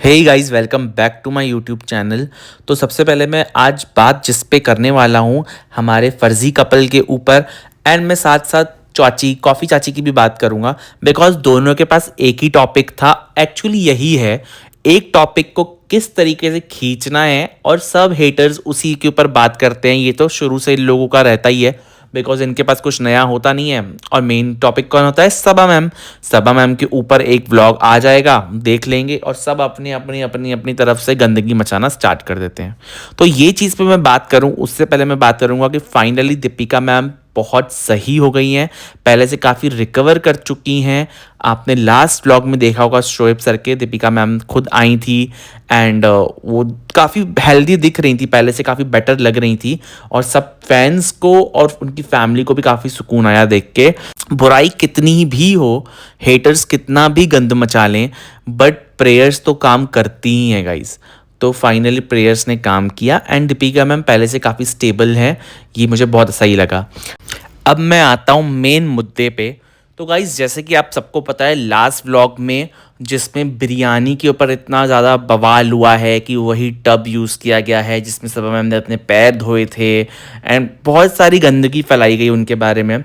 Hey guys, welcome back to my YouTube channel. तो सबसे पहले मैं आज बात जिस पे करने वाला हूँ हमारे फर्जी कपल के ऊपर, एंड मैं साथ साथ कॉफ़ी चाची की भी बात करूँगा। बिकॉज दोनों के पास एक ही टॉपिक था, एक्चुअली यही है। एक टॉपिक को किस तरीके से खींचना है और सब हेटर्स उसी के ऊपर बात करते हैं, ये तो शुरू से इन लोगों का रहता ही है। बिकॉज इनके पास कुछ नया होता नहीं है। और मेन टॉपिक कौन होता है? सबा मैम। सबा मैम के ऊपर एक व्लॉग आ जाएगा, देख लेंगे, और सब अपनी अपनी अपनी अपनी तरफ से गंदगी मचाना स्टार्ट कर देते हैं। तो ये चीज़ पे मैं बात करूं उससे पहले मैं बात करूंगा कि फाइनली दीपिका मैम बहुत सही हो गई हैं, पहले से काफ़ी रिकवर कर चुकी हैं। आपने लास्ट व्लॉग में देखा होगा शोएब सर के, दीपिका मैम खुद आई थी, एंड वो काफ़ी हेल्दी दिख रही थी, पहले से काफ़ी बेटर लग रही थी। और सब फैंस को और उनकी फैमिली को भी काफ़ी सुकून आया देख के। बुराई कितनी भी हो, हेटर्स कितना भी गंद मचा लें, बट प्रेयर्स तो काम करती ही हैं गाइस। तो फाइनली प्रेयर्स ने काम किया, एंड दीपिका मैम पहले से काफ़ी स्टेबल है, ये मुझे बहुत सही लगा। अब मैं आता हूँ मेन मुद्दे पे। तो गाइज, जैसे कि आप सबको पता है, लास्ट व्लॉग में जिसमें बिरयानी के ऊपर इतना ज़्यादा बवाल हुआ है कि वही टब यूज़ किया गया है जिसमें सबा मैम ने अपने पैर धोए थे, एंड बहुत सारी गंदगी फैलाई गई उनके बारे में।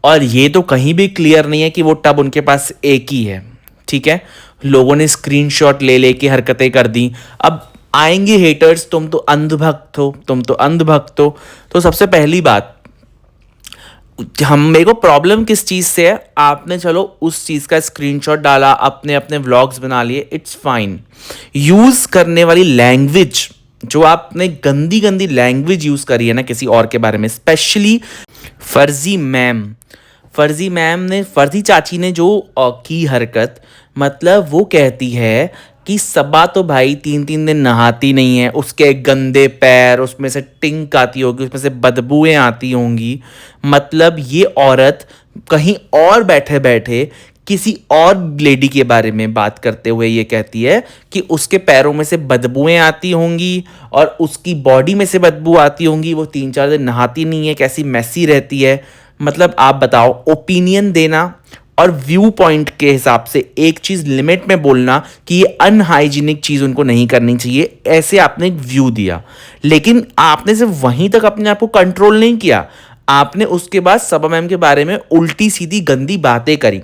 और ये तो कहीं भी क्लियर नहीं है कि वो टब उनके पास एक ही है, ठीक है। लोगों ने स्क्रीनशॉट ले लेके हरकतें कर दी। अब आएंगे हेटर्स, तुम तो अंधभक्त हो, तुम तो अंधभक्त हो। तो सबसे पहली बात, हम मेरे को प्रॉब्लम किस चीज़ से है? आपने चलो उस चीज़ का स्क्रीनशॉट डाला, अपने अपने व्लॉग्स बना लिए, इट्स फाइन। यूज़ करने वाली लैंग्वेज, जो आपने गंदी गंदी लैंग्वेज यूज़ करी है ना किसी और के बारे में, स्पेशली फर्जी मैम। फर्जी मैम ने, फर्जी चाची ने जो की हरकत, मतलब वो कहती है कि सबा तो भाई 3-3 दिन नहाती नहीं है, उसके गंदे पैर, उसमें से टिंक आती होगी, उसमें से बदबूएं आती होंगी। मतलब ये औरत कहीं और बैठे बैठे किसी और लेडी के बारे में बात करते हुए ये कहती है कि उसके पैरों में से बदबूएं आती होंगी और उसकी बॉडी में से बदबू आती होंगी, वो 3-4 दिन नहाती नहीं है, कैसी मैसी रहती है। मतलब आप बताओ, ओपिनियन देना और व्यू पॉइंट के हिसाब से एक चीज़ लिमिट में बोलना कि ये अनहाइजीनिक चीज़ उनको नहीं करनी चाहिए, ऐसे आपने एक व्यू दिया। लेकिन आपने सिर्फ वहीं तक अपने आप को कंट्रोल नहीं किया, आपने उसके बाद सबा मैम के बारे में उल्टी सीधी गंदी बातें करी।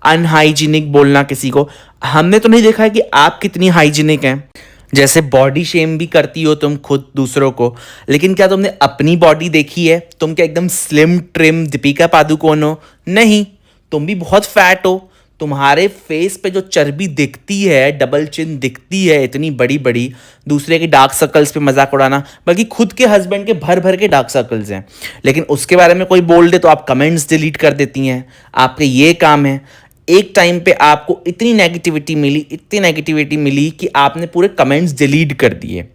अनहाइजीनिक बोलना किसी को, हमने तो नहीं देखा है कि आप कितनी हाइजीनिक हैं। जैसे बॉडी शेम भी करती हो तुम खुद दूसरों को, लेकिन क्या तुमने अपनी बॉडी देखी है? तुम क्या एकदम स्लिम ट्रिम दीपिका पादुकोण हो? नहीं, तुम भी बहुत फैट हो। तुम्हारे फेस पे जो चर्बी दिखती है, डबल चिन दिखती है इतनी बड़ी बड़ी, दूसरे के डार्क सर्कल्स पे मजाक उड़ाना, बल्कि खुद के हस्बैंड के भर भर के डार्क सर्कल्स हैं, लेकिन उसके बारे में कोई बोल दे तो आप कमेंट्स डिलीट कर देती हैं। आपके ये काम है। एक टाइम पे आपको इतनी नेगेटिविटी मिली, इतनी नेगेटिविटी मिली कि आपने पूरे कमेंट्स डिलीट कर दिए,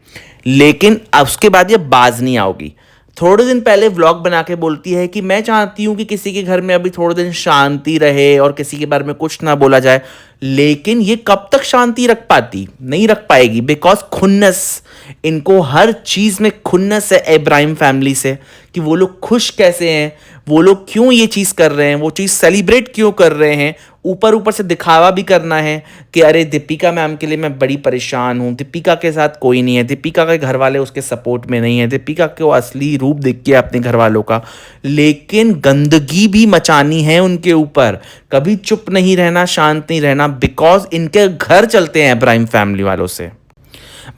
लेकिन अब उसके बाद ये बाज नहीं आओगी। थोड़े दिन पहले व्लॉग बना के बोलती है कि मैं चाहती हूँ कि किसी के घर में अभी थोड़े दिन शांति रहे और किसी के बारे में कुछ ना बोला जाए। लेकिन ये कब तक शांति रख पाती? नहीं रख पाएगी, बिकॉज खुन्नस, इनको हर चीज़ में खुन्नस है इब्राहिम फैमिली से, कि वो लोग खुश कैसे हैं, वो लोग क्यों ये चीज़ कर रहे हैं, वो चीज़ सेलिब्रेट क्यों कर रहे हैं। ऊपर ऊपर से दिखावा भी करना है कि अरे दीपिका मैम के लिए मैं बड़ी परेशान हूँ, दीपिका के साथ कोई नहीं है, दीपिका के घर वाले उसके सपोर्ट में नहीं है, दीपिका को असली रूप दिख के अपने घर वालों का। लेकिन गंदगी भी मचानी है उनके ऊपर, कभी चुप नहीं रहना, शांत नहीं रहना, बिकॉज इनके घर चलते हैं इब्राहिम फैमिली वालों से।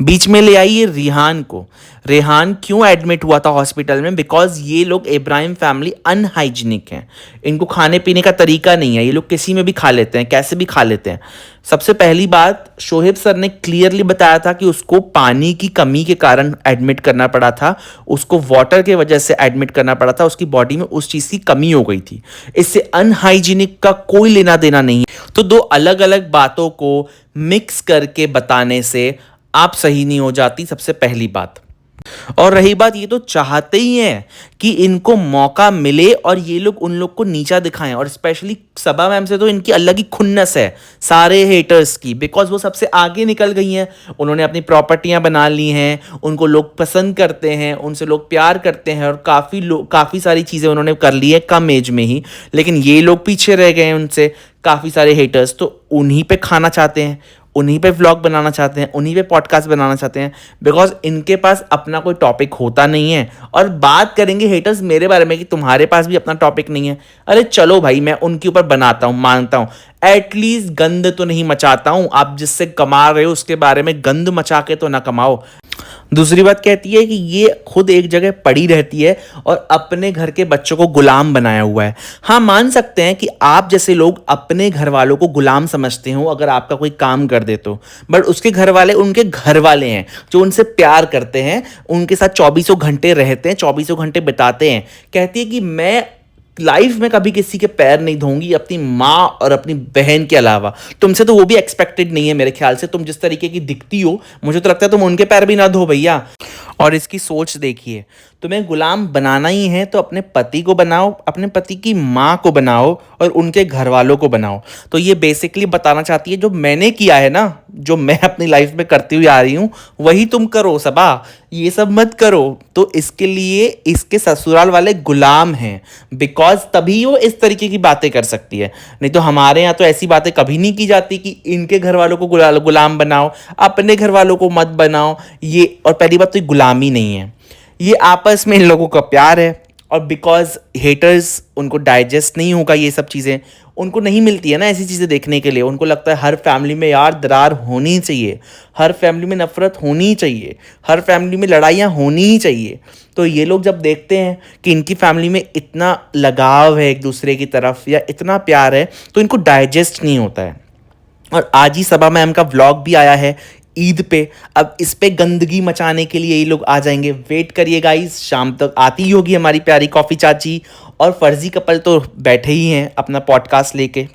बीच में ले आइए रेहान को। रेहान क्यों एडमिट हुआ था हॉस्पिटल में? बिकॉज ये लोग इब्राहिम फैमिली अनहाइजीनिक हैं, इनको खाने पीने का तरीका नहीं है, ये लोग किसी में भी खा लेते हैं, कैसे भी खा लेते हैं। सबसे पहली बात, शोएब सर ने क्लियरली बताया था कि उसको पानी की कमी के कारण एडमिट करना पड़ा था, उसको वाटर के वजह से एडमिट करना पड़ा था, उसकी बॉडी में उस चीज़ की कमी हो गई थी। इससे अनहाइजीनिक का कोई लेना देना नहीं है। तो दो अलग अलग बातों को मिक्स करके बताने से आप सही नहीं हो जाती, सबसे पहली बात। और रही बात, ये तो चाहते ही हैं कि इनको मौका मिले और ये लोग उन लोग को नीचा दिखाएं, और स्पेशली सबा मैम से तो इनकी अलग ही खुन्नस है सारे हेटर्स की, बिकॉज वो सबसे आगे निकल गई हैं। उन्होंने अपनी प्रॉपर्टियां बना ली हैं, उनको लोग पसंद करते हैं, उनसे लोग प्यार करते हैं, और काफ़ी सारी चीज़ें उन्होंने कर ली है कम एज में ही। लेकिन ये लोग पीछे रह गए हैं उनसे, काफ़ी सारे हेटर्स तो उन्हीं पे खाना चाहते हैं, उन्हीं पे व्लॉग बनाना चाहते हैं, उन्हीं पे पॉडकास्ट बनाना चाहते हैं, बिकॉज इनके पास अपना कोई टॉपिक होता नहीं है। और बात करेंगे हेटर्स मेरे बारे में कि तुम्हारे पास भी अपना टॉपिक नहीं है, अरे चलो भाई, मैं उनके ऊपर बनाता हूँ, मानता हूँ, एटलीस्ट गंद तो नहीं मचाता हूँ। आप जिससे कमा रहे हो उसके बारे में गंद मचा के तो ना कमाओ। दूसरी बात कहती है कि ये खुद एक जगह पड़ी रहती है और अपने घर के बच्चों को गुलाम बनाया हुआ है। हाँ, मान सकते हैं कि आप जैसे लोग अपने घर वालों को गुलाम समझते हो अगर आपका कोई काम कर दे तो, बट उसके घर वाले उनके घर वाले हैं जो उनसे प्यार करते हैं, उनके साथ चौबीसों घंटे रहते हैं, चौबीसों घंटे बिताते हैं। कहती है कि मैं लाइफ में कभी किसी के पैर नहीं धोऊंगी अपनी माँ और अपनी बहन के अलावा। तुमसे तो वो भी एक्सपेक्टेड नहीं है मेरे ख्याल से। तुम जिस तरीके की दिखती हो, मुझे तो लगता है तुम उनके पैर भी ना धो भैया। और इसकी सोच देखिए, तुम्हें गुलाम बनाना ही है तो अपने पति को बनाओ, अपने पति की माँ को बनाओ और उनके घर वालों को बनाओ। तो ये बेसिकली बताना चाहती है जो मैंने किया है ना, जो मैं अपनी लाइफ में करती हुई आ रही हूँ, वही तुम करो सबा, ये सब मत करो। तो इसके लिए इसके ससुराल वाले गुलाम हैं, बिकॉज तभी वो इस तरीके की बातें कर सकती है। नहीं तो हमारे यहाँ तो ऐसी बातें कभी नहीं की जाती कि इनके घर वालों को गुलाम बनाओ, अपने घर वालों को मत बनाओ। ये, और पहली बात तो ये गुलामी नहीं है, ये आपस में इन लोगों का प्यार है। और बिकॉज हेटर्स, उनको डाइजेस्ट नहीं होगा ये सब चीज़ें, उनको नहीं मिलती है ना ऐसी चीज़ें देखने के लिए। उनको लगता है हर फैमिली में यार दरार होनी चाहिए, हर फैमिली में नफरत होनी चाहिए, हर फैमिली में लड़ाइयाँ होनी ही चाहिए। तो ये लोग जब देखते हैं कि इनकी फैमिली में इतना लगाव है एक दूसरे की तरफ या इतना प्यार है, तो इनको डाइजेस्ट नहीं होता है। और आज ही सबा मैम का व्लॉग भी आया है ईद पे। अब इस पे गंदगी मचाने के लिए ये लोग आ जाएंगे। वेट करिए गाइस, शाम तक आती ही होगी हमारी प्यारी कॉफ़ी चाची। और फर्जी कपल तो बैठे ही हैं अपना पॉडकास्ट लेके,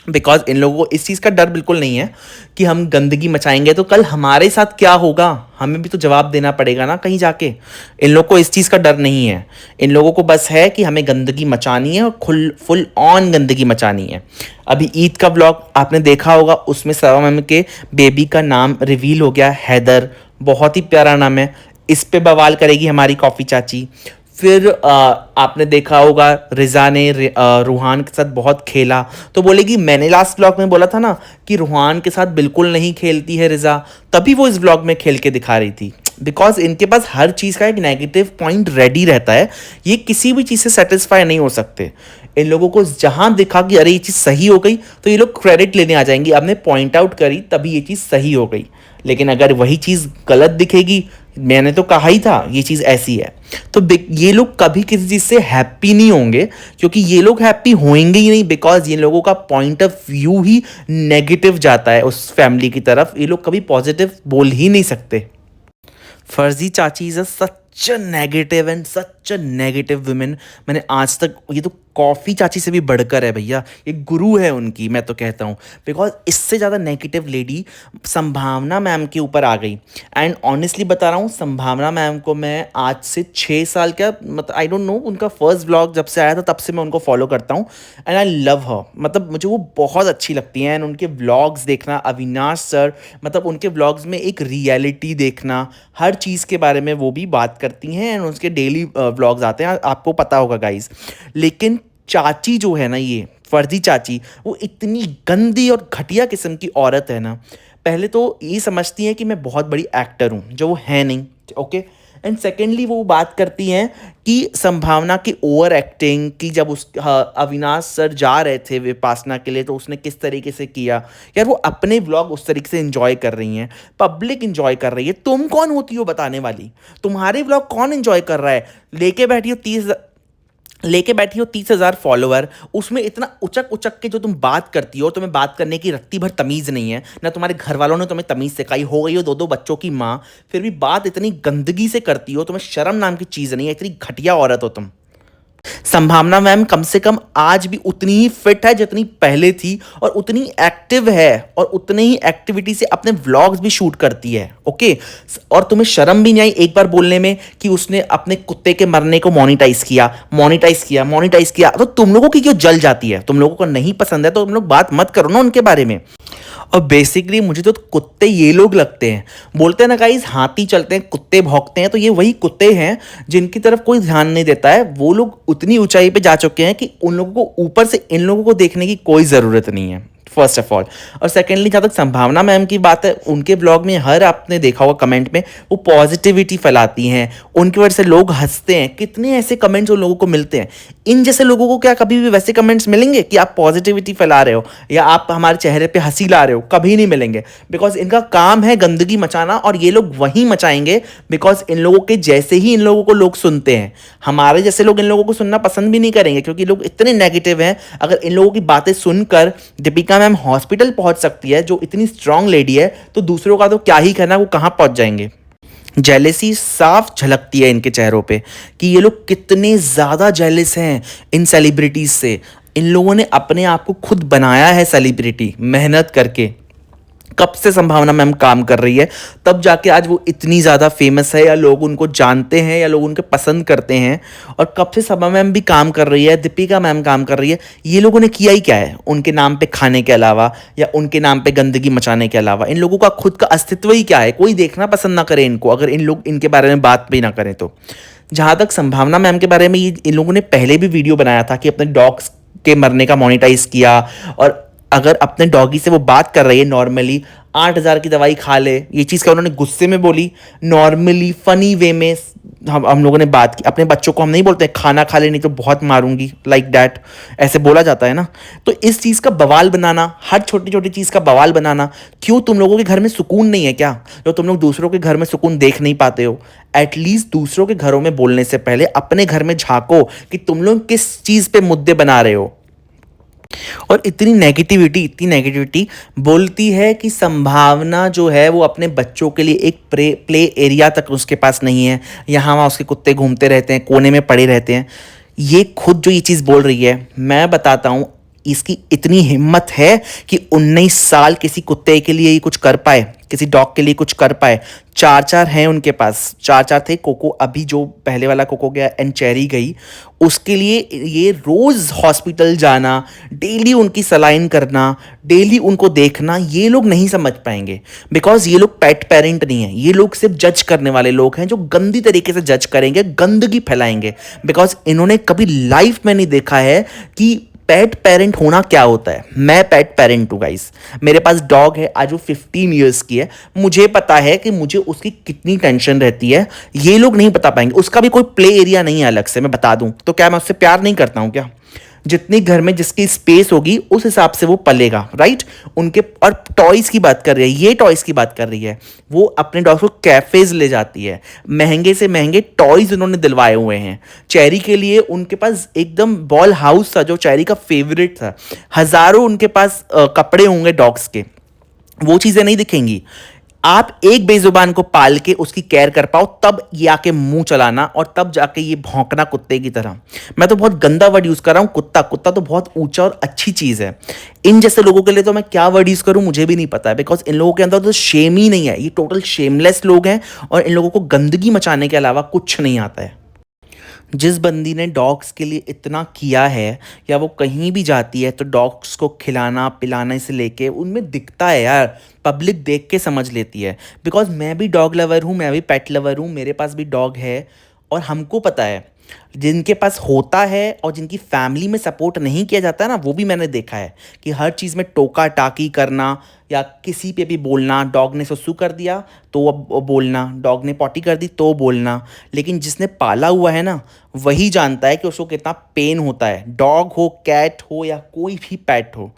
बिकॉज इन लोगों को इस चीज़ का डर बिल्कुल नहीं है कि हम गंदगी मचाएंगे तो कल हमारे साथ क्या होगा, हमें भी तो जवाब देना पड़ेगा ना कहीं जाके। इन लोगों को इस चीज़ का डर नहीं है। इन लोगों को बस है कि हमें गंदगी मचानी है और फुल ऑन गंदगी मचानी है। अभी ईद का व्लॉग आपने देखा होगा, उसमें सबा मैम के बेबी का नाम रिवील हो गया, हैदर। बहुत ही प्यारा नाम है। इस पे बवाल करेगी हमारी कॉफ़ी चाची। फिर आपने देखा होगा रिज़ा ने रूहान के साथ बहुत खेला, तो बोलेगी मैंने लास्ट व्लॉग में बोला था ना कि रूहान के साथ बिल्कुल नहीं खेलती है रिज़ा, तभी वो इस व्लॉग में खेल के दिखा रही थी। बिकॉज इनके पास हर चीज़ का एक नेगेटिव पॉइंट रेडी रहता है। ये किसी भी चीज़ से सेटिस्फाई नहीं हो सकते। इन लोगों को जहाँ दिखा कि अरे ये चीज़ सही हो गई तो ये लोग क्रेडिट लेने आ जाएंगे, अब ने पॉइंट आउट करी तभी ये चीज़ सही हो गई। लेकिन अगर वही चीज़ गलत दिखेगी, मैंने तो कहा ही था ये चीज़ ऐसी है, तो ये लोग कभी किसी चीज़ से हैप्पी नहीं होंगे, क्योंकि ये लोग हैप्पी होंगे ही नहीं। बिकॉज ये लोगों का point of view he negative जाता है उस फैमिली की तरफ। ये लोग कभी पॉजिटिव बोल ही नहीं सकते। फर्जी चाची is such negative and such negative women. मैंने आज तक, ये तो कॉफ़ी चाची से भी बढ़कर है भैया, ये गुरु है उनकी, मैं तो कहता हूँ। बिकॉज इससे ज़्यादा नेगेटिव लेडी संभावना मैम के ऊपर आ गई। एंड ऑनेस्टली बता रहा हूँ, संभावना मैम को मैं आज से 6 साल, क्या मतलब आई डोंट नो, उनका फर्स्ट व्लॉग जब से आया था तब से मैं उनको फॉलो करता हूँ। एंड आई लव हर, मतलब मुझे वो बहुत अच्छी लगती हैं। एंड उनके व्लॉग्स देखना, अविनाश सर, मतलब उनके व्लॉग्स में एक रियलिटी देखना, हर चीज़ के बारे में वो भी बात करती हैं। एंड उसके डेली व्लॉग्स आते हैं, आपको पता होगा गाइज। लेकिन चाची जो है ना, ये फर्जी चाची, वो इतनी गंदी और घटिया किस्म की औरत है ना। पहले तो ये समझती हैं कि मैं बहुत बड़ी एक्टर हूँ, जो वो है नहीं, ओके। एंड सेकेंडली वो बात करती हैं कि संभावना की ओवर एक्टिंग की, जब उस अविनाश सर जा रहे थे विपासना के लिए तो उसने किस तरीके से किया। यार वो अपने व्लॉग उस तरीके से एंजॉय कर रही हैं, पब्लिक एंजॉय कर रही है, तुम कौन होती हो बताने वाली? तुम्हारे व्लॉग कौन एंजॉय कर रहा है? लेके बैठी हो 30,000 फॉलोअर, उसमें इतना उचक उचक के जो तुम बात करती हो, तुम्हें बात करने की रत्ती भर तमीज़ नहीं है ना, तुम्हारे घर वालों ने तुम्हें तमीज़ सिखाई। हो गई हो 2-2 बच्चों की माँ, फिर भी बात इतनी गंदगी से करती हो, तुम्हें शर्म नाम की चीज़ नहीं है, इतनी घटिया औरत हो तुम। संभावना मैम कम से कम आज भी उतनी ही फिट है जितनी पहले थी, और उतनी एक्टिव है, और उतने ही एक्टिविटी से अपने व्लॉग्स भी शूट करती है, ओके। और तुम्हें शर्म भी नहीं आई एक बार बोलने में कि उसने अपने कुत्ते के मरने को मोनेटाइज किया। तो तुम लोगों की क्यों जल जाती है? तुम लोगों को नहीं पसंद है तो तुम लोग बात मत करो ना उनके बारे में। और बेसिकली मुझे तो कुत्ते ये लोग लगते हैं, बोलते हैं ना गाइस, हाथी चलते हैं कुत्ते भौंकते हैं, तो ये वही कुत्ते हैं जिनकी तरफ कोई ध्यान नहीं देता है। वो लोग उतनी ऊंचाई पे जा चुके हैं कि उन लोगों को ऊपर से इन लोगों को देखने की कोई ज़रूरत नहीं है। First of all. और सेकेंडली जहाँ तक संभावना मैम की बात है, उनके ब्लॉग में हर आपने देखा होगा कमेंट में वो पॉजिटिविटी फैलाती हैं, उनकी वजह से लोग हंसते हैं। कितने ऐसे कमेंट्स उन लोगों को मिलते हैं। इन जैसे लोगों को क्या कभी भी वैसे कमेंट्स मिलेंगे कि आप पॉजिटिविटी फैला रहे हो या आप हमारे चेहरे पे हंसी ला रहे हो? कभी नहीं मिलेंगे, बिकॉज इनका काम है गंदगी मचाना, और ये लोग वहीं मचाएंगे बिकॉज इन लोगों के जैसे ही इन लोगों को लोग सुनते हैं। हमारे जैसे लोग इन लोगों को सुनना पसंद भी नहीं करेंगे क्योंकि लोग इतने नेगेटिव हैं। अगर इन लोगों की बातें सुनकर दीपिका मैम हॉस्पिटल पहुंच सकती है, जो इतनी स्ट्रांग लेडी है, तो दूसरों का तो क्या ही कहना, वो कहां पहुंच जाएंगे। जेलेसी साफ झलकती है इनके चेहरों पे कि ये लोग कितने ज़्यादा जेलस हैं इन सेलिब्रिटीज़ से। इन लोगों ने अपने आप को खुद बनाया है सेलिब्रिटी, मेहनत करके। कब से संभावना मैम काम कर रही है, तब जाके आज वो इतनी ज़्यादा फेमस है, या लोग उनको जानते हैं, या लोग उनके पसंद करते हैं। और कब से सभा मैम भी काम कर रही है, दीपिका मैम काम कर रही है। ये लोगों ने किया ही क्या है उनके नाम पे खाने के अलावा, या उनके नाम पे गंदगी मचाने के अलावा? इन लोगों का खुद का अस्तित्व ही क्या है? कोई देखना पसंद ना करे इनको, अगर इन लोग इनके बारे में बात भी ना करें तो। जहाँ तक संभावना मैम के बारे में, इन लोगों ने पहले भी वीडियो बनाया था कि अपने डॉग्स के मरने का मोनेटाइज किया, और अगर अपने डॉगी से वो बात कर रही है नॉर्मली, 8,000 की दवाई खा ले, ये चीज़ क्या उन्होंने गुस्से में बोली? नॉर्मली फनी वे में हम लोगों ने बात की। अपने बच्चों को हम नहीं बोलते खाना खा ले नहीं तो बहुत मारूंगी, लाइक दैट, ऐसे बोला जाता है ना। तो इस चीज़ का बवाल बनाना, हर छोटी छोटी चीज़ का बवाल बनाना, क्यों? तुम लोगों के घर में सुकून नहीं है क्या, जो तुम लोग दूसरों के घर में सुकून देख नहीं पाते हो? एटलीस्ट दूसरों के घरों में बोलने से पहले अपने घर में झांको कि तुम लोग किस चीज़ पे मुद्दे बना रहे हो। और इतनी नेगेटिविटी बोलती है कि संभावना जो है वो अपने बच्चों के लिए एक प्ले एरिया तक उसके पास नहीं है। यहाँ वहाँ उसके कुत्ते घूमते रहते हैं, कोने में पड़े रहते हैं। ये खुद जो ये चीज़ बोल रही है, मैं बताता हूँ, इसकी इतनी हिम्मत है कि 19 साल किसी कुत्ते के लिए ही कुछ कर पाए, किसी डॉग के लिए कुछ कर पाए। चार हैं उनके पास, चार थे। कोको अभी जो पहले वाला कोको गया एंड चेरी गई, उसके लिए ये रोज़ हॉस्पिटल जाना, डेली उनकी सलाइन करना, डेली उनको देखना, ये लोग नहीं समझ पाएंगे बिकॉज ये लोग पेट पेरेंट नहीं है। ये लोग सिर्फ जज करने वाले लोग हैं जो गंदी तरीके से जज करेंगे, गंदगी फैलाएंगे। बिकॉज इन्होंने कभी लाइफ में नहीं देखा है कि पेट पेरेंट होना क्या होता है। मैं पेट पेरेंट हूँ गाइस, मेरे पास डॉग है, आज वो 15 ईयर्स की है। मुझे पता है कि मुझे उसकी कितनी टेंशन रहती है, ये लोग नहीं बता पाएंगे। उसका भी कोई प्ले एरिया नहीं है अलग से, मैं बता दूं तो क्या मैं उससे प्यार नहीं करता हूँ क्या? जितनी घर में जिसकी स्पेस होगी उस हिसाब से वो पलेगा, राइट? उनके और टॉयज़ की बात कर रही है, ये टॉयज़ की बात कर रही है। वो अपने डॉग्स को कैफेज ले जाती है, महंगे से महंगे टॉयज़ उन्होंने दिलवाए हुए हैं। चेरी के लिए उनके पास एकदम बॉल हाउस था जो चेरी का फेवरेट था। हज़ारों उनके पास कपड़े होंगे डॉग्स के, वो चीज़ें नहीं दिखेंगी। आप एक बेजुबान को पाल के उसकी केयर कर पाओ, तब ये आके मुंह चलाना, और तब जाके ये भौंकना कुत्ते की तरह। मैं तो बहुत गंदा वर्ड यूज कर रहा हूं, कुत्ता। कुत्ता तो बहुत ऊंचा और अच्छी चीज है। इन जैसे लोगों के लिए तो मैं क्या वर्ड यूज करूं मुझे भी नहीं पता है, बिकॉज इन लोगों के अंदर तो शेम ही नहीं है। ये टोटल शेमलेस लोग हैं, और इन लोगों को गंदगी मचाने के अलावा कुछ नहीं आता है। जिस बंदी ने डॉग्स के लिए इतना किया है, या वो कहीं भी जाती है तो डॉग्स को खिलाना पिलाने से लेके उनमें दिखता है यार, पब्लिक देख के समझ लेती है। बिकॉज मैं भी डॉग लवर हूँ, मैं भी पेट लवर हूँ, मेरे पास भी डॉग है, और हमको पता है जिनके पास होता है और जिनकी फैमिली में सपोर्ट नहीं किया जाता है ना, वो भी मैंने देखा है कि हर चीज़ में टोका टाकी करना, या किसी पे भी बोलना। डॉग ने सुसु कर दिया तो अब बोलना, डॉग ने पॉटी कर दी तो बोलना। लेकिन जिसने पाला हुआ है ना, वही जानता है कि उसको कितना पेन होता है। डॉग हो, कैट हो, या कोई भी पेट हो,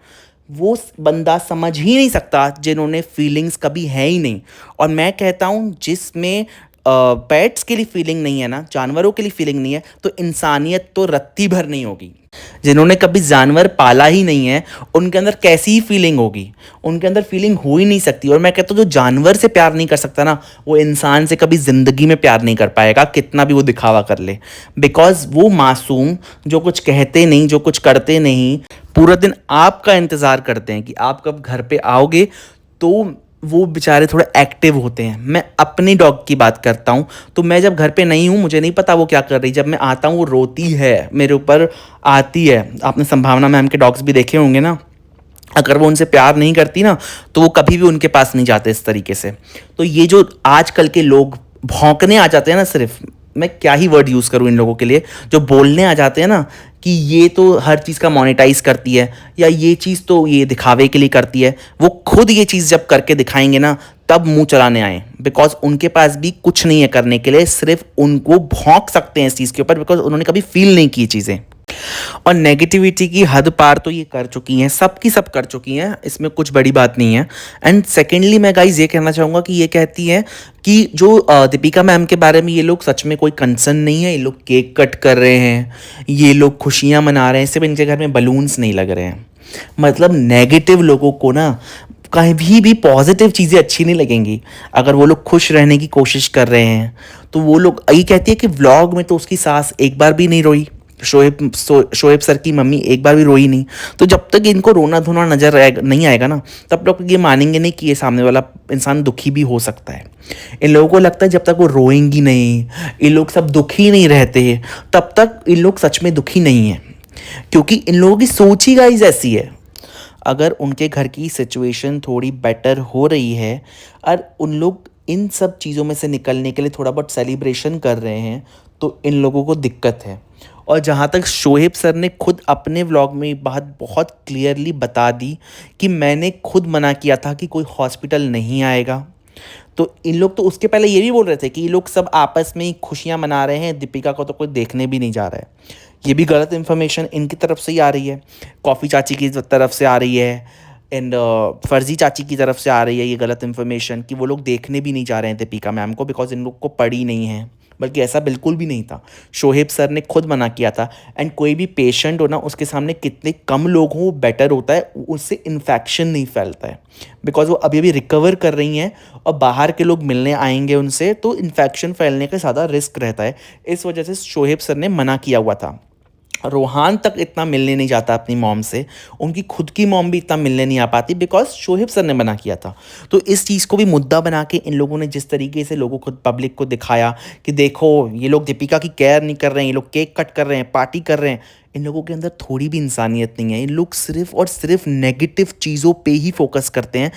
वो बंदा समझ ही नहीं सकता जिन्होंने फीलिंग्स कभी है ही नहीं। और मैं कहता हूँ जिसमें पेट्स के लिए फीलिंग नहीं है ना, जानवरों के लिए फीलिंग नहीं है, तो इंसानियत तो रत्ती भर नहीं होगी। जिन्होंने कभी जानवर पाला ही नहीं है, उनके अंदर कैसी ही फीलिंग होगी? उनके अंदर फीलिंग हो ही नहीं सकती। और मैं कहता हूँ जो जानवर से प्यार नहीं कर सकता ना, वो इंसान से कभी ज़िंदगी में प्यार नहीं कर पाएगा, कितना भी वो दिखावा कर ले। बिकॉज वो मासूम, जो कुछ कहते नहीं, जो कुछ करते नहीं, पूरा दिन आपका इंतज़ार करते हैं कि आप कब घर पे आओगे, तो वो बेचारे थोड़े एक्टिव होते हैं। मैं अपनी डॉग की बात करता हूँ, तो मैं जब घर पे नहीं हूँ, मुझे नहीं पता वो क्या कर रही। जब मैं आता हूँ वो रोती है, मेरे ऊपर आती है। आपने संभावना मैम के डॉग्स भी देखे होंगे ना, अगर वो उनसे प्यार नहीं करती ना, तो वो कभी भी उनके पास नहीं जाते इस तरीके से। तो ये जो आजकल के लोग भौंकने आ जाते हैं ना सिर्फ, मैं क्या ही वर्ड यूज़ करूँ इन लोगों के लिए जो बोलने आ जाते हैं ना कि ये तो हर चीज़ का मोनेटाइज करती है या ये चीज़ तो ये दिखावे के लिए करती है। वो खुद ये चीज़ जब करके दिखाएंगे ना तब मुंह चलाने आए, बिकॉज उनके पास भी कुछ नहीं है करने के लिए, सिर्फ उनको भौंक सकते हैं इस चीज़ के ऊपर, बिकॉज उन्होंने कभी फील नहीं की चीज़ें। और नेगेटिविटी की हद पार तो ये कर चुकी हैं, सबकी सब कर चुकी हैं, इसमें कुछ बड़ी बात नहीं है। एंड सेकेंडली मैं गाइज ये कहना चाहूँगा कि ये कहती हैं कि जो दीपिका मैम के बारे में ये लोग सच में कोई कंसर्न नहीं है, ये लोग केक कट कर रहे हैं, ये लोग खुशियाँ मना रहे हैं, सिर्फ इनके घर में बलून्स नहीं लग रहे हैं। मतलब नेगेटिव लोगों को ना कहीं भी पॉजिटिव चीज़ें अच्छी नहीं लगेंगी। अगर वो लोग खुश रहने की कोशिश कर रहे हैं तो वो लोग यही कहती है कि व्लॉग में तो उसकी सास एक बार भी नहीं रोई, शोएब सर की मम्मी एक बार भी रोई नहीं। तो जब तक इनको रोना धोना नजर नहीं आएगा ना तब तक ये मानेंगे नहीं कि ये सामने वाला इंसान दुखी भी हो सकता है। इन लोगों को लगता है जब तक वो रोएंगी नहीं, ये लोग सब दुखी नहीं रहते, तब तक इन लोग सच में दुखी नहीं है, क्योंकि इन लोगों की सोच ही गाइस ऐसी है। अगर उनके घर की सिचुएशन थोड़ी बेटर हो रही है और उन लोग इन सब चीज़ों में से निकलने के लिए थोड़ा बहुत सेलिब्रेशन कर रहे हैं तो इन लोगों को दिक्कत है। और जहाँ तक शोएब सर ने खुद अपने व्लॉग में बात बहुत क्लियरली बता दी कि मैंने खुद मना किया था कि कोई हॉस्पिटल नहीं आएगा, तो इन लोग तो उसके पहले ये भी बोल रहे थे कि ये लोग सब आपस में ही खुशियाँ मना रहे हैं, दीपिका को तो कोई देखने भी नहीं जा रहा है। ये भी गलत इन्फॉर्मेशन इनकी तरफ से ही आ रही है, कॉफ़ी चाची की तरफ से आ रही है एंड फर्जी चाची की तरफ से आ रही है ये गलत इन्फॉर्मेशन कि वो लोग देखने भी नहीं जा रहे हैं दीपिका मैम को, बिकॉज इन लोग को पड़ी नहीं है। बल्कि ऐसा बिल्कुल भी नहीं था, शोएब सर ने खुद मना किया था। एंड कोई भी पेशेंट हो ना उसके सामने कितने कम लोग हों वो बेटर होता है, उससे इन्फेक्शन नहीं फैलता है, बिकॉज वो अभी अभी रिकवर कर रही हैं और बाहर के लोग मिलने आएंगे उनसे तो इन्फेक्शन फैलने का ज़्यादा रिस्क रहता है। इस वजह से शोएब सर ने मना किया हुआ था। रोहान तक इतना मिलने नहीं जाता अपनी मॉम से, उनकी खुद की मॉम भी इतना मिलने नहीं आ पाती बिकॉज शोएब सर ने मना किया था। तो इस चीज़ को भी मुद्दा बना के इन लोगों ने जिस तरीके से लोगों को पब्लिक को दिखाया कि देखो ये लोग दीपिका की केयर नहीं कर रहे हैं, ये लोग केक कट कर रहे हैं, पार्टी कर रहे हैं, इन लोगों के अंदर थोड़ी भी इंसानियत नहीं है। इन लोग सिर्फ और सिर्फ नेगेटिव चीज़ों पे ही फोकस करते हैं,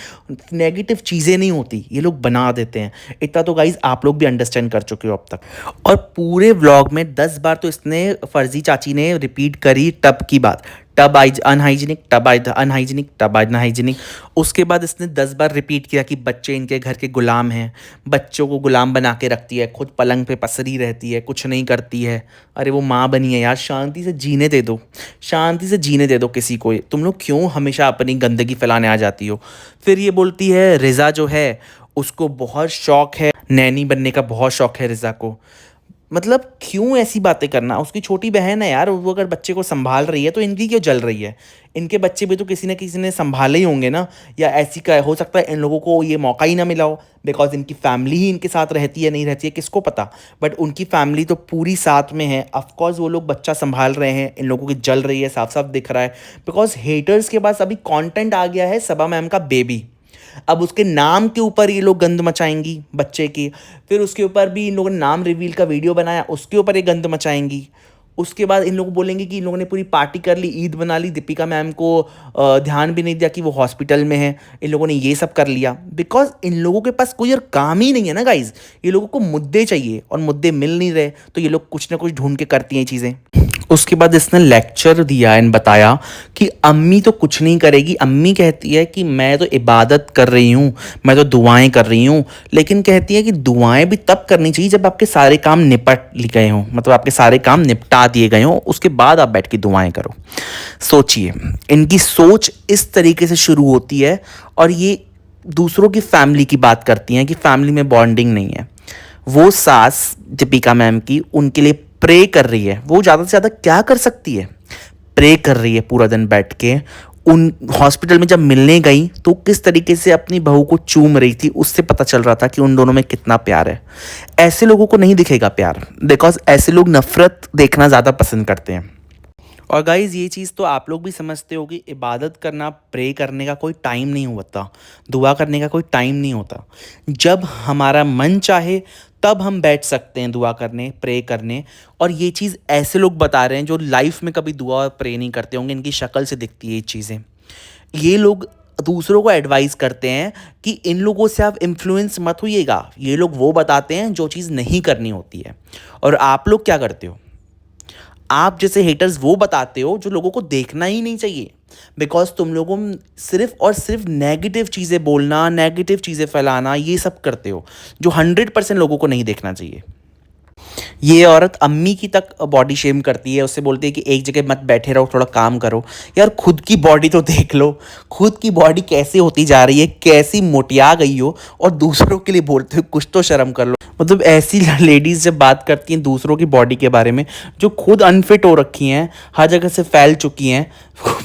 नेगेटिव चीज़ें नहीं होती ये लोग बना देते हैं। इतना तो गाइज आप लोग भी अंडरस्टैंड कर चुके हो अब तक। और पूरे व्लॉग में 10 बार तो इसने फर्जी चाची ने रिपीट करी टब की बात, tub unhygienic, tub unhygienic, tub unhygienic. उसके बाद इसने 10 बार रिपीट किया कि बच्चे इनके घर के गुलाम हैं, बच्चों को गुलाम बना के रखती है, खुद पलंग पे पसरी रहती है, कुछ नहीं करती है। अरे वो माँ बनी है यार, शांति से जीने दे दो, शांति से जीने दे दो किसी को। तुम लोग क्यों हमेशा अपनी गंदगी फैलाने आ जाती हो। फिर ये बोलती है रिज़ा जो है उसको बहुत शौक है, नैनी बनने का बहुत शौक है रिज़ा को। मतलब क्यों ऐसी बातें करना, उसकी छोटी बहन है यार, वो अगर बच्चे को संभाल रही है तो इनकी क्यों जल रही है। इनके बच्चे भी तो किसी न किसी ने संभाले ही होंगे ना, या ऐसी का हो सकता है इन लोगों को ये मौका ही ना मिला हो बिकॉज इनकी फैमिली ही इनके साथ रहती है नहीं रहती है किसको पता, बट उनकी फैमिली तो पूरी साथ में है। ऑफकोर्स वो लोग बच्चा संभाल रहे हैं, इन लोगों की जल रही है, साफ साफ दिख रहा है। बिकॉज हेटर्स के पास अभी कॉन्टेंट आ गया है सबा मैम का बेबी, अब उसके नाम के ऊपर ये लोग गंद मचाएंगी बच्चे की, फिर उसके ऊपर भी इन लोगों ने नाम रिवील का वीडियो बनाया उसके ऊपर ये गंद मचाएंगी। उसके बाद इन लोग बोलेंगे कि इन लोगों ने पूरी पार्टी कर ली, ईद बना ली, दीपिका मैम को ध्यान भी नहीं दिया कि वो हॉस्पिटल में है, इन लोगों ने ये सब कर लिया। बिकॉज इन लोगों के पास कोई और काम ही नहीं है ना गाइज, ये लोगों को मुद्दे चाहिए और मुद्दे मिल नहीं रहे तो ये लोग कुछ ना कुछ ढूंढ के करती हैं चीज़ें। उसके बाद इसने लेक्चर दिया एंड बताया कि अम्मी तो कुछ नहीं करेगी, अम्मी कहती है कि मैं तो इबादत कर रही हूँ, मैं तो दुआएं कर रही हूँ, लेकिन कहती है कि दुआएं भी तब करनी चाहिए जब आपके सारे काम निपट गए हों, मतलब आपके सारे काम निपटा दिए गए हों, उसके बाद आप बैठ के दुआएं करो। सोचिए इनकी सोच इस तरीके से शुरू होती है और ये दूसरों की फैमिली की बात करती हैं कि फैमिली में बॉन्डिंग नहीं है। वो सास दीपिका मैम की उनके लिए प्रे कर रही है, वो ज़्यादा से ज़्यादा क्या कर सकती है, प्रे कर रही है पूरा दिन बैठ के। उन हॉस्पिटल में जब मिलने गई तो किस तरीके से अपनी बहू को चूम रही थी, उससे पता चल रहा था कि उन दोनों में कितना प्यार है। ऐसे लोगों को नहीं दिखेगा प्यार, बिकॉज ऐसे लोग नफरत देखना ज़्यादा पसंद करते हैं। और गाइज़ ये चीज़ तो आप लोग भी समझते हो कि इबादत करना, प्रे करने का कोई टाइम नहीं होता, दुआ करने का कोई टाइम नहीं होता। जब हमारा मन चाहे तब हम बैठ सकते हैं दुआ करने, प्रे करने। और ये चीज़ ऐसे लोग बता रहे हैं जो लाइफ में कभी दुआ और प्रे नहीं करते होंगे, इनकी शक्ल से दिखती है ये चीज़ें। ये लोग दूसरों को एडवाइस करते हैं कि इन लोगों से आप इन्फ्लुएंस मत होइएगा, ये लोग वो बताते हैं जो चीज़ नहीं करनी होती है। और आप लोग क्या करते हो, आप जैसे हेटर्स वो बताते हो जो लोगों को देखना ही नहीं चाहिए। बिकॉज तुम लोगों सिर्फ और सिर्फ नेगेटिव चीज़ें बोलना, नेगेटिव चीज़ें फैलाना, ये सब करते हो जो 100% लोगों को नहीं देखना चाहिए। ये औरत अम्मी की तक बॉडी शेम करती है, उससे बोलती है कि एक जगह मत बैठे रहो, थोड़ा काम करो। यार खुद की बॉडी तो देख लो, खुद की बॉडी कैसे होती जा रही है, कैसी मोटिया गई हो, और दूसरों के लिए बोलते हो कुछ तो शर्म कर लो। मतलब ऐसी लेडीज़ जब बात करती हैं दूसरों की बॉडी के बारे में, जो खुद अनफिट हो रखी हैं, हर जगह से फैल चुकी हैं,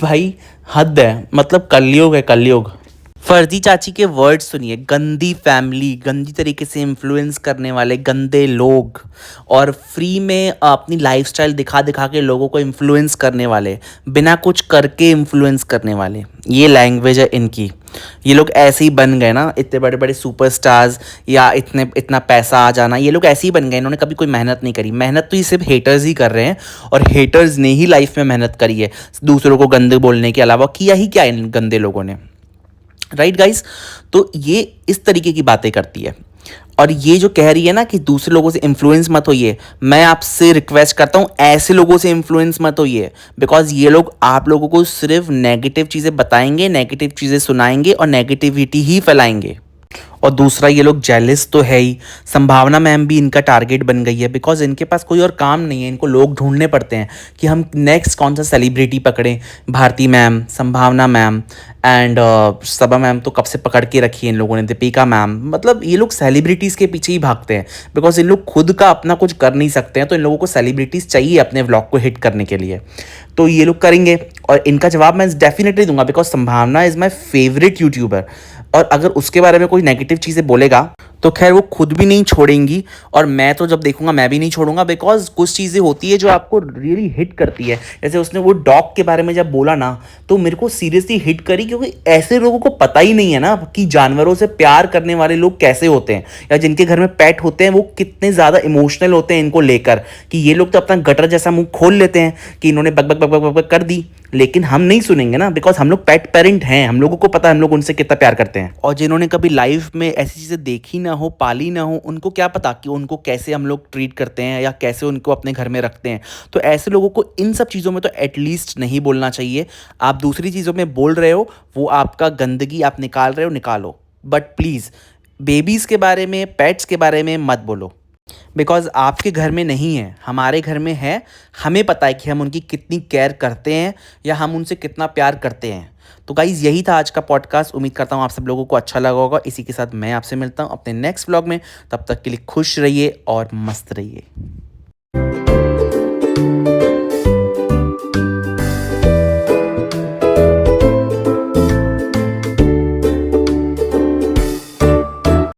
भाई हद है। मतलब कलयुग है, कलयुग। फर्जी चाची के वर्ड सुनिए, गंदी फैमिली, गंदी तरीके से इन्फ्लुएंस करने वाले गंदे लोग, और फ्री में अपनी लाइफस्टाइल दिखा दिखा के लोगों को इन्फ्लुएंस करने वाले, बिना कुछ करके इन्फ्लुएंस करने वाले, ये लैंग्वेज है इनकी। ये लोग ऐसे ही बन गए ना, इतने बड़े बड़े सुपरस्टार्स, या इतना पैसा आ जाना, ये लोग ऐसे ही बन गए। इन्होंने कभी कोई मेहनत नहीं करी। मेहनत तो ये सिर्फ हेटर्स ही कर रहे हैं, और हेटर्स ने ही लाइफ में मेहनत करी है। दूसरों को गंदे बोलने के अलावा किया ही क्या इन गंदे लोगों ने, राइट गाइस। तो ये इस तरीके की बातें करती है, और ये जो कह रही है ना कि दूसरे लोगों से इन्फ्लुएंस मत होइए, मैं आपसे रिक्वेस्ट करता हूँ ऐसे लोगों से इन्फ्लुएंस मत होइए। बिकॉज ये लोग आप लोगों को सिर्फ नेगेटिव चीज़ें बताएंगे, नेगेटिव चीज़ें सुनाएंगे, और नेगेटिविटी ही फैलाएंगे। और दूसरा, ये लोग जेलिस तो है ही। संभावना मैम भी इनका टारगेट बन गई है, बिकॉज इनके पास कोई और काम नहीं है। इनको लोग ढूंढने पड़ते हैं कि हम नेक्स्ट कौन सा सेलिब्रिटी पकड़ें। भारती मैम, संभावना मैम, एंड सबा मैम तो कब से पकड़ के रखी है इन लोगों ने, दीपिका मैम। मतलब ये लोग सेलिब्रिटीज़ के पीछे ही भागते हैं, बिकॉज इन लोग खुद का अपना कुछ कर नहीं सकते हैं, तो इन लोगों को सेलिब्रिटीज़ चाहिए अपने व्लॉग को हिट करने के लिए। तो ये लोग करेंगे, और इनका जवाब मैं डेफिनेटली दूंगा, बिकॉज संभावना इज़ माई फेवरेट यूट्यूबर। और अगर उसके बारे में कोई नेगेटिव चीज़ें बोलेगा तो खैर वो खुद भी नहीं छोड़ेंगी, और मैं तो जब देखूंगा मैं भी नहीं छोड़ूंगा। बिकॉज कुछ चीज़ें होती है जो आपको रियली हिट करती है। जैसे उसने वो डॉग के बारे में जब बोला ना, तो मेरे को सीरियसली हिट करी, क्योंकि ऐसे लोगों को पता ही नहीं है ना कि जानवरों से प्यार करने वाले लोग कैसे होते हैं, या जिनके घर में पेट होते हैं वो कितने ज़्यादा इमोशनल होते हैं इनको लेकर। कि ये लोग तो अपना गटर जैसा मुंह खोल लेते हैं कि इन्होंने बक बक बक बक बक बक कर दी, लेकिन हम नहीं सुनेंगे ना, बिकॉज हम लोग पेट पेरेंट हैं, हम लोगों को पता है हम लोग उनसे कितना प्यार करते हैं। और जिन्होंने कभी लाइफ में ऐसी चीज़ें देखी ना हो, पाली ना हो, उनको क्या पता कि उनको कैसे हम लोग ट्रीट करते हैं, या कैसे उनको अपने घर में रखते हैं। तो ऐसे लोगों को इन सब चीज़ों में तो एटलीस्ट नहीं बोलना चाहिए। आप दूसरी चीज़ों में बोल रहे हो, वो आपका गंदगी आप निकाल रहे हो, निकालो, बट प्लीज़ बेबीज़ के बारे में, पेट्स के बारे में मत बोलो। बिकॉज आपके घर में नहीं है, हमारे घर में है। हमें पता है कि हम उनकी कितनी केयर करते हैं, या हम उनसे कितना प्यार करते हैं। तो गाइज़ यही था आज का पॉडकास्ट। उम्मीद करता हूँ आप सब लोगों को अच्छा लगा होगा। इसी के साथ मैं आपसे मिलता हूँ अपने नेक्स्ट व्लॉग में। तब तक के लिए खुश रहिए और मस्त रहिए।